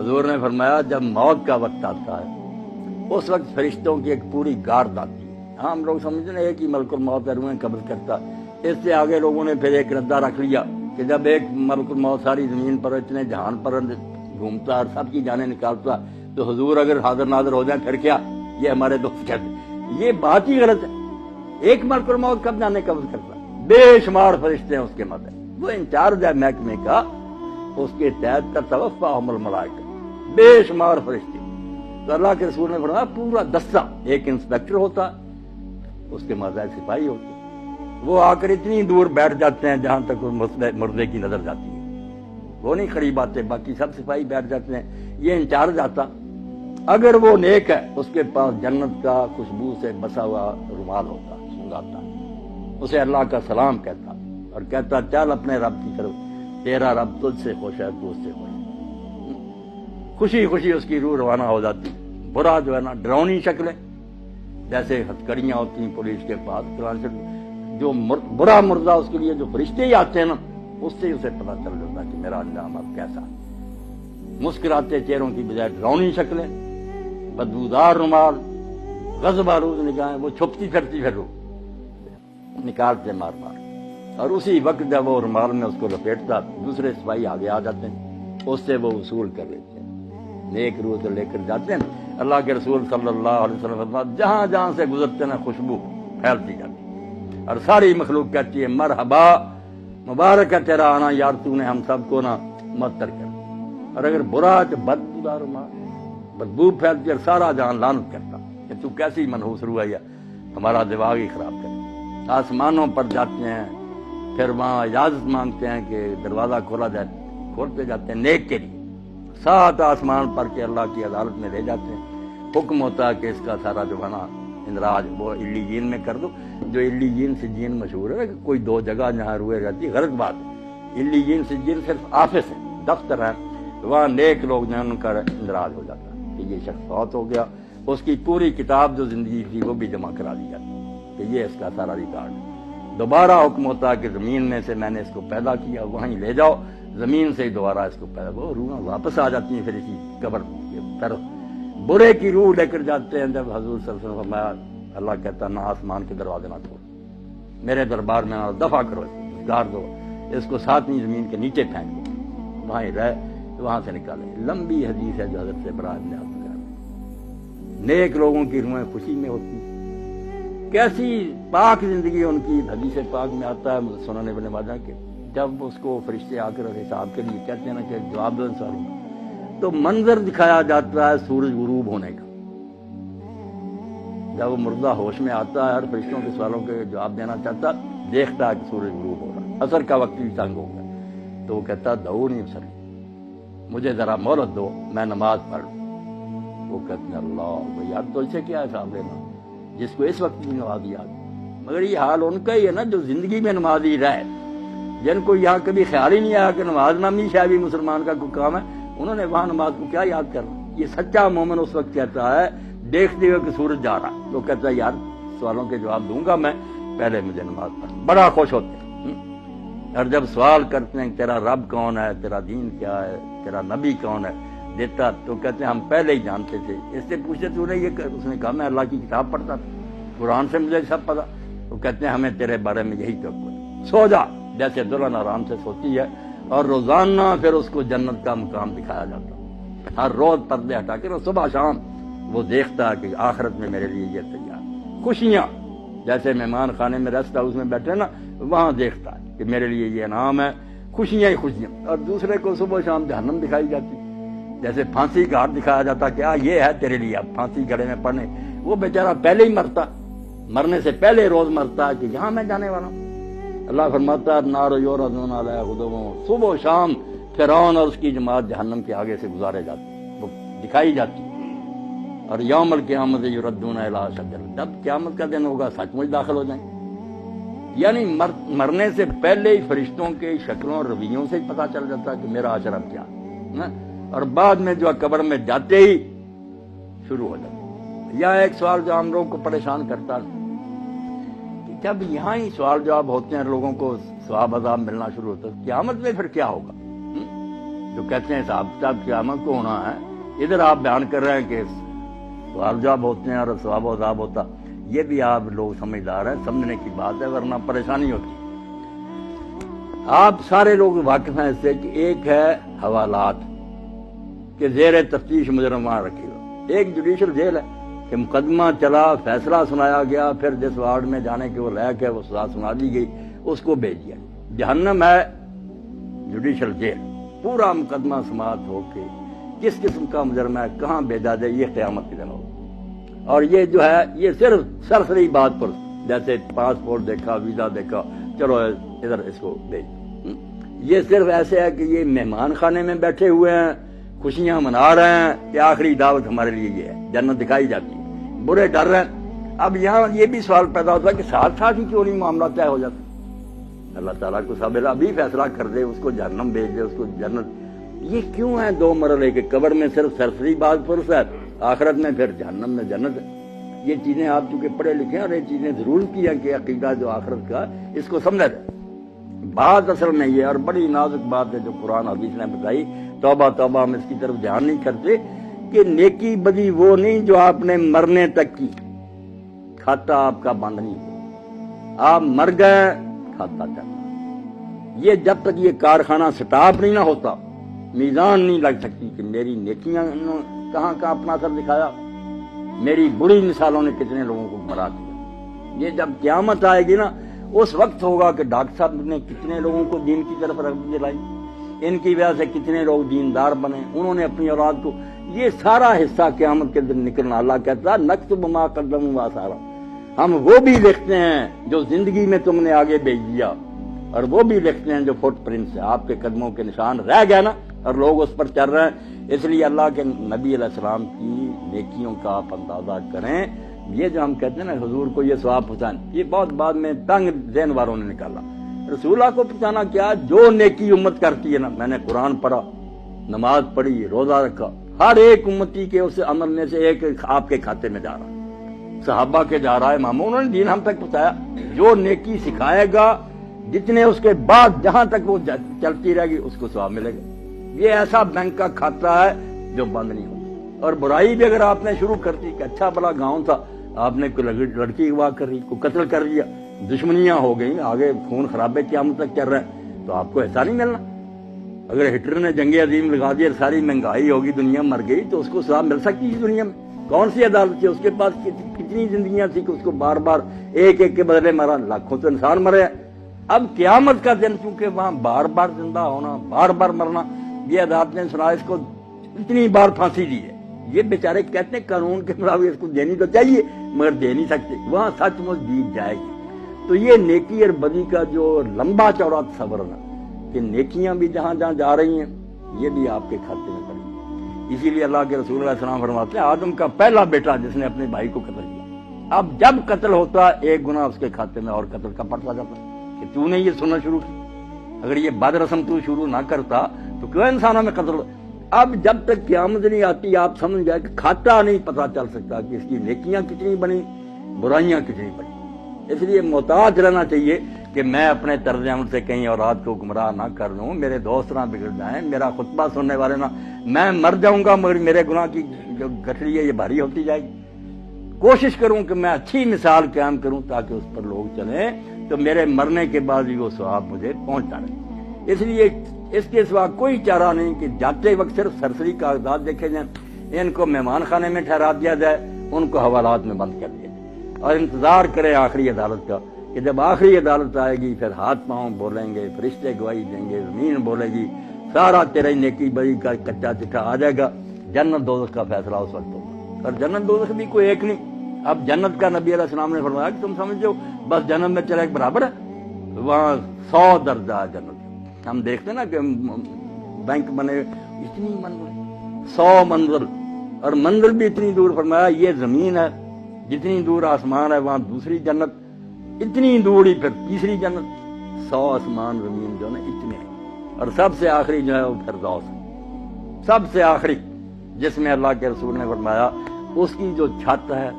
حضور نے فرمایا جب موت کا وقت آتا ہے اس وقت فرشتوں کی ایک پوری گارد آتی ہے. ہم لوگ سمجھتے ہیں ایک ہی ملک الموت ہے روحیں قبض کرتا. اس سے آگے لوگوں نے پھر ایک ردہ رکھ لیا کہ جب ایک ملک الموت ساری زمین پر اتنے جہان پر گھومتا اور سب کی جانیں نکالتا تو حضور اگر حاضر ناظر ہو جائیں پھر کیا؟ یہ ہمارے دوست کہتے ہیں یہ بات ہی غلط ہے. ایک ملک الموت کب جانے قبض کرتا؟ بے شمار فرشتے ہیں اس کے مدد. وہ انچارج ہے محکمے کا, اس کے تحت تتوفاہم الملائکہ, بے شمار فرشتے. تو اللہ کے رسول نے فرمایا پورا دستہ, ایک انسپیکٹر ہوتا اس کے ماتحت سپاہی ہوتے, وہ آ کر اتنی دور بیٹھ جاتے ہیں جہاں تک مردے کی نظر جاتی ہے. وہ نہیں قریب آتے, باقی سب سپاہی بیٹھ جاتے ہیں. یہ انچارج آتا, اگر وہ نیک ہے اس کے پاس جنت کا خوشبو سے بسا ہوا رومال ہوتا, سنگاتا, اسے اللہ کا سلام کہتا اور کہتا چل اپنے رب کی طرف, تیرا رب تجھ سے خوش ہے, تو اس سے خوش ہے. خوشی خوشی اس کی روح روانہ ہو جاتی. برا جو ہے نا ڈراؤنی شکلیں جیسے ہتھکڑیاں ہوتی ہیں پولیس کے پاس, جو برا مردہ اس کے لیے جو فرشتے ہی آتے ہیں نا اس سے اسے پتہ چل جاتا کہ میرا انجام اب کیسا. مسکراتے چہروں کی بجائے ڈراؤنی شکلیں, بدبودار رومال, غضب آلود نگاہیں, وہ چھپتی پھرتی پھر روح نکالتے مار مار. اور اسی وقت جب وہ رومال میں اس کو لپیٹتا دوسرے سپاہی آگے آ جاتے ہیں, اس سے وہ وصول کر لیتے ہیں, نیک روح سے لے کر جاتے ہیں. اللہ کے رسول صلی اللہ علیہ وسلم فرماتے جہاں جہاں سے گزرتے ہیں خوشبو پھیلتی جاتی اور ساری مخلوق کہتی ہے مرحبا, مبارک ہے تیرا آنا یار, تو نے ہم سب کو نا معطر کر. اور اگر برا تو بدبودار رومال, بدبو پھیلتی اور سارا جہاں لعنت کرتا کہ تو کیسی منحوس روح ہے, ہمارا دماغ ہی خراب کرے. آسمانوں پر جاتے ہیں, پھر وہاں اجازت مانگتے ہیں کہ دروازہ کھولا جائے, کھولتے جاتے ہیں نیک کے لیے. 7 آسمان پر کے اللہ کی عدالت میں لے جاتے ہیں. حکم ہوتا ہے کہ اس کا سارا جو ہے نا اندراج وہ علیین میں کر دو. جو علیین سجین مشہور ہے کہ کوئی 2 جگہ جہاں روئے رہتی, غلط بات ہے. علیین سجین صرف آفس ہے, دفتر ہے, وہاں نیک لوگ جو ہیں ان کا اندراج ہو جاتا ہے کہ یہ شخص فوت ہو گیا. اس کی پوری کتاب جو زندگی تھی وہ بھی جمع کرا دی جاتی کہ یہ اس کا سارا ریکارڈ ہے. دوبارہ حکم ہوتا ہے کہ زمین میں سے میں نے اس کو پیدا کیا, وہیں لے جاؤ, زمین سے ہی دوبارہ اس کو پیدا. وہ روح واپس آ جاتی ہیں پھر اسی قبر کی طرف. برے کی روح لے کر جاتے ہیں. جب حضور صلی اللہ علیہ وسلم فرمایا, اللہ کہتا نہ آسمان کے دروازے نہ کھول, میرے دربار میں نہ دفع کرو, گار دو, اس کو 7ویں زمین کے نیچے پھینک دو, وہاں ہی رہ, وہاں سے نکالیں. لمبی حدیث ہے جو حضرت سے برا ابن عبد اللہ. نیک لوگوں کی روحیں خوشی میں ہوتی, کیسی پاک زندگی ان کی. حدیث پاک میں آتا ہے سنن ابن ماجہ کے, جب اس کو فرشتے آ کر حساب کے لیے کہتے ہیں نا کہ جواب دو ان سوالوں کا, تو منظر دکھایا جاتا ہے سورج غروب ہونے کا. جب وہ مردہ ہوش میں آتا ہے اور فرشتوں کے سوالوں کے جواب دینا چاہتا, دیکھتا ہے کہ سورج غروب ہو رہا, عصر کا وقت بھی تنگ ہو گیا, تو وہ کہتا دعو نہیں سر, مجھے ذرا مہلت دو, میں نماز پڑھ لوں. وہ کہتے ہیں اللہ یار تو اسے کیا حساب لینا جس کو اس وقت بھی نماز یاد. مگر یہ حال ان کا ہی ہے نا جو زندگی میں نمازی رہے, جن کو یہاں کبھی خیال ہی نہیں آیا کہ نماز نامی شاید بھی مسلمان کا کوئی کام ہے, انہوں نے وہاں نماز کو کیا یاد کرنا. یہ سچا مومن اس وقت کہتا ہے دیکھتے ہوئے کہ سورج جا رہا, تو کہتا ہے یار سوالوں کے جواب دوں گا میں, پہلے مجھے نماز پڑھ. بڑا خوش ہوتے ہیں. اور جب سوال کرتے ہیں تیرا رب کون ہے, تیرا دین کیا ہے, تیرا نبی کون ہے, دیتا تو کہتے ہیں ہم پہلے ہی جانتے تھے. اس سے پوچھتے تو نے یہ, اس نے کہا میں اللہ کی کتاب پڑھتا تھا, قرآن سے مجھے سب پتا. تو کہتے ہیں ہمیں تیرے بارے میں یہی توقع, سو جا جیسے دلہن آرام سے سوتی ہے. اور روزانہ پھر اس کو جنت کا مقام دکھایا جاتا, ہر روز پردے ہٹا کے صبح شام وہ دیکھتا ہے کہ آخرت میں میرے لیے یہ تیار. خوشیاں جیسے مہمان خانے میں ریسٹ ہاؤس میں بیٹھے نا, وہاں دیکھتا ہے کہ میرے لیے یہ انعام ہے, خوشیاں ہی خوشیاں. اور دوسرے کو صبح شام جہنم دکھائی جاتی, جیسے پھانسی گھاٹ دکھایا جاتا کہ یہ ہے تیرے لیے, اب پھانسی گھڑے میں پڑنے. وہ بیچارہ پہلے ہی مرتا, مرنے سے پہلے روز مرتا ہے کہ یہاں میں جانے والا ہوں. اللہ فرماتا ہے نار یورزون علیہ غدوہ, صبح و شام فرعون اور اس کی جماعت جہنم کے آگے سے گزارے جاتے, وہ دکھائی جاتی. اور یوم القیامت یردون الی اشد, جب قیامت کا دن ہوگا سچ مچ داخل ہو جائیں. یعنی مرنے سے پہلے ہی فرشتوں کے شکلوں اور رویوں سے ہی پتہ چل جاتا کہ میرا اجر اب کیا ہے. اور بعد میں جو قبر میں جاتے ہی شروع ہو جاتا. یا ایک سوال جو ہم لوگوں کو پریشان کرتا ہے کہ جب یہاں ہی سوال جواب ہوتے ہیں, لوگوں کو ثواب عذاب ملنا شروع ہوتا ہے, قیامت میں پھر کیا ہوگا؟ جو کہتے ہیں حساب کتاب قیامت کو ہونا ہے، ادھر آپ بیان کر رہے ہیں کہ سوال جواب ہوتے ہیں اور ثواب و عذاب ہوتا، یہ بھی آپ لوگ سمجھدار ہیں، سمجھنے کی بات ہے، ورنہ پریشانی ہوتی ہے۔ آپ سارے لوگ واقف ہیں اس سے کہ ایک ہے حوالات کہ زیر تفتیش مجرم وہاں رکھے گا، ایک جوڈیشل جیل ہے کہ مقدمہ چلا، فیصلہ سنایا گیا، پھر جس وارڈ میں جانے کے وہ لائق ہے وہ سزا سنا دی گئی، اس کو بھیج دیا۔ جہنم ہے جوڈیشل جیل، پورا مقدمہ سماعت ہو کے کس قسم کا مجرم ہے کہاں بھیجا جائے، یہ قیامت کے دن ہوگا۔ اور یہ جو ہے یہ صرف سرسری بات پر، جیسے پاسپورٹ دیکھا، ویزا دیکھا، چلو ادھر اس کو بھیج، یہ صرف ایسے ہے کہ یہ مہمان خانے میں بیٹھے ہوئے ہیں، خوشیاں منا رہے ہیں کہ آخری دعوت ہمارے لیے یہ ہے، جنت دکھائی جاتی ہے، برے ڈر رہے ہیں۔ اب یہاں یہ بھی سوال پیدا ہوتا ہے کہ ساتھ ساتھ ہی کیوں نہیں معاملہ طے ہو جاتا؟ اللہ تعالیٰ کو صابر ابھی فیصلہ کر دے، اس کو جہنم بھیج دے، اس کو جنت۔ یہ کیوں ہے دو مرحلے کے؟ قبر میں صرف سرسری بات پرس ہے، آخرت میں پھر جہنم میں جنت ہے۔ یہ چیزیں آپ چونکہ پڑھے لکھے ہیں اور یہ چیزیں ضرور کی ہیں کہ عقیدہ جو آخرت کا اس کو سمجھا جائے۔ بات اصل میں یہ، اور بڑی نازک بات ہے جو قرآن حدیث نے بتائی، توبہ توبہ ہم اس کی طرف دھیان نہیں کرتے کہ نیکی بدی وہ نہیں جو آپ نے مرنے تک کی، کھاتا آپ کا بند نہیں ہو، آپ مر گئے کھاتا چلتا۔ یہ جب تک یہ کارخانہ سٹاپ نہیں نہ ہوتا، میزان نہیں لگ سکتی کہ میری نیکیاں کہاں کہاں اپنا اثر دکھایا، میری بری مثالوں نے کتنے لوگوں کو گمراہ کیا۔ یہ جب قیامت آئے گی نا، اس وقت ہوگا کہ ڈاکٹر صاحب نے کتنے لوگوں کو دین کی طرف رغبت دلائی، ان کی وجہ سے کتنے لوگ دیندار بنے، انہوں نے اپنی اولاد کو، یہ سارا حصہ قیامت کے دن نکلنا۔ اللہ کہتا ہے نکتب ما قدموا وآثارا، ہم وہ بھی لکھتے ہیں جو زندگی میں تم نے آگے بھیج دیا، اور وہ بھی لکھتے ہیں جو فٹ پرنٹس ہیں، آپ کے قدموں کے نشان رہ گئے نا، اور لوگ اس پر چل رہے ہیں۔ اس لیے اللہ کے نبی علیہ السلام کی نیکیوں کا آپ اندازہ کریں۔ یہ جو ہم کہتے ہیں نا حضور کو یہ ثواب پہنچانا، یہ بہت بعد میں تنگ ذہن والوں نے نکالا۔ رسول اللہ کو پہنچانا کیا؟ جو نیکی امت کرتی ہے نا، میں نے قرآن پڑھا، نماز پڑھی، روزہ رکھا، ہر ایک امتی کے اس عمل میں سے ایک آپ کے کھاتے میں جا رہا ہے، صحابہ کے جا رہا ہے، اماموں، انہوں نے دین ہم تک پہنچایا۔ جو نیکی سکھائے گا، جتنے اس کے بعد جہاں تک وہ چلتی رہے گی اس کو ثواب ملے گا۔ یہ ایسا بینک کا کھاتا ہے جو بند نہیں ہوتا۔ اور برائی بھی اگر آپ نے شروع کر دی کہ اچھا بڑا گاؤں تھا، آپ نے کوئی لڑکی اغوا کر لی، کوئی قتل کر لیا، دشمنیاں ہو گئیں، آگے خون خرابے قیامت تک چل رہے ہیں، تو آپ کو حصہ نہیں ملنا۔ اگر ہٹلر نے جنگ عظیم لگا دی اور ساری مہنگائی ہوگی، دنیا مر گئی، تو اس کو ثواب مل سکتی ہے دنیا میں؟ کون سی عدالت تھی؟ اس کے پاس کتنی زندگیاں تھی کہ اس کو بار بار ایک ایک کے بدلے مرا، لاکھوں تو انسان مرے ہیں۔ اب قیامت کا دن چونکہ وہاں بار بار زندہ ہونا، بار بار مرنا، یہ عدالت نے سنا، اس کو اتنی بار پھانسی دی ہے۔ یہ بیچارے کہتے ہیں قانون کے مطابق اس کو دینی تو چاہیے مگر دے نہیں سکتے، وہاں سچ مچ دی جائے گی۔ تو یہ نیکی اور بدی کا جو لمبا چوڑا تصور ہے کہ نیکیاں بھی جہاں جہاں جا رہی ہیں، یہ بھی آپ کے کھاتے میں پڑی۔ اسی لیے اللہ کے رسول علیہ السلام فرماتے ہیں آدم کا پہلا بیٹا جس نے اپنے بھائی کو قتل کیا، اب جب قتل ہوتا ایک گناہ اس کے کھاتے میں اور قتل کا پڑتا جاتا کہ تو نے یہ سننا شروع کی۔ اگر یہ بد رسم تو شروع نہ کرتا تو کیوں انسانوں میں قتل؟ اب جب تک قیامت نہیں آتی آپ سمجھ گئے کہ کھاتا نہیں پتا چل سکتا کہ اس کی نیکیاں کتنی بنی، برائیاں کتنی بنی۔ اس لیے محتاط رہنا چاہیے کہ میں اپنے طرز عمل سے کہیں اولاد کو گمراہ نہ کر لوں، میرے دوست نہ بگڑ جائیں، میرا خطبہ سننے والے نہ، میں مر جاؤں گا مگر میرے گناہ کی جو گٹھڑی ہے یہ بھاری ہوتی جائے گی۔ کوشش کروں کہ میں اچھی مثال قائم کروں تاکہ اس پر لوگ چلیں، تو میرے مرنے کے بعد بھی وہ ثواب مجھے پہنچتا رہے۔ اس لیے اس کے سوا کوئی چارہ نہیں کہ جاتے وقت صرف سرسری کاغذات دیکھے جائیں، ان کو مہمان خانے میں ٹھہرا دیا جائے، ان کو حوالات میں بند کر دیا جائے، اور انتظار کریں آخری عدالت کا کہ جب آخری عدالت آئے گی پھر ہاتھ پاؤں بولیں گے، فرشتے گواہی دیں گے، زمین بولے گی، سارا تیرے نیکی بری کا کچا چٹھا آ جائے گا، جنت دوزخ کا فیصلہ اس وقت ہوگا۔ اور جنت دوزخ بھی کوئی ایک نہیں۔ اب جنت کا نبی علیہ السلام نے فرمایا کہ تم سمجھو بس جنت میں چلے ایک برابر ہے، وہاں 100 درجہ ہے جنت۔ ہم دیکھتے ہیں نا کہ بینک بنے، اتنی منزل، 100 منزل، اور منزل بھی اتنی دور۔ فرمایا یہ زمین ہے، جتنی دور آسمان ہے وہاں دوسری جنت، اتنی دور ہی پھر تیسری جنت۔ 100 آسمان زمین جو ہے نا اتنے ہیں، اور سب سے آخری جو ہے وہ فردوس ہے، سب سے آخری، جس میں اللہ کے رسول نے فرمایا اس کی جو چھت ہے